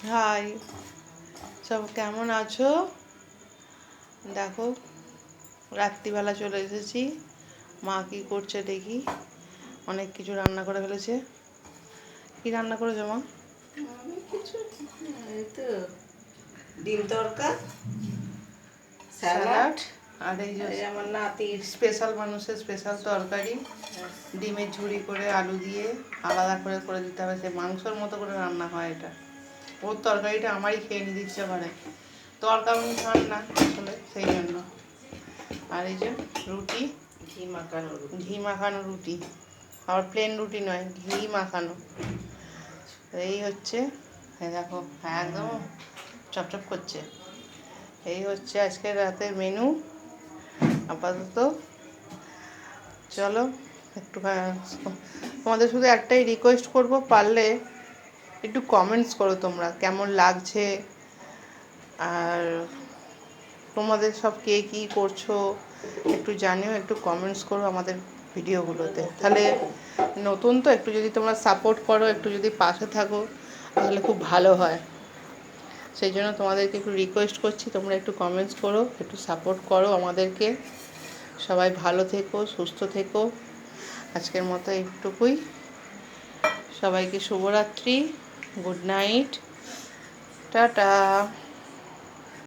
High, সব কেমন আছো? দেখো, রাত্রিবেলা চলে এসেছি। মা কি করছে দেখি। অনেক কিছু রান্না করে ফেলেছে। কি রান্না করেছো মা? কিছু এই তো ডিম তড়কা, স্যালাড স্যালাড। আর এই যে এই আমার নাতির স্পেশাল মানুষের স্পেশাল তরকারি, ডিমের ঝুড়ি করে আলু দিয়ে আলাদা করে করে দিতে হবে। সে মাংসর মতো করে রান্না হয় এটা। ওর তরকারিটা আমারই খেয়ে নিতে ইচ্ছে করে। তরকা উনি খান না আসলে, সেই জন্য। আর এই যে রুটি, ঘি মাখানো রুটি। ঘি মাখানো রুটি, আবার প্লেন রুটি নয়, ঘি মাখানো। এই হচ্ছে, এই দেখো একদম চপচপ করছে। এই হচ্ছে আজকের রাতের মেনু আপাতত। চলো একটু তোমাদের শুধু একটাই রিকোয়েস্ট করব, পারলে একটু কমেন্টস করো তোমরা কেমন লাগছে, আর তোমাদের সব কে কী করছো একটু জানিও, একটু কমেন্টস করো আমাদের ভিডিওগুলোতে। তাহলে নতুন তো, একটু যদি তোমরা সাপোর্ট করো, একটু যদি পাশে থাকো, তাহলে খুব ভালো হয়। সেই জন্য তোমাদেরকে একটু রিকোয়েস্ট করছি, তোমরা একটু কমেন্টস করো, একটু সাপোর্ট করো আমাদেরকে। সবাই ভালো থেকো, সুস্থ থেকো। আজকের মতো এইটুকুই। সবাইকে শুভরাত্রি, গুড নাইট, টাটা।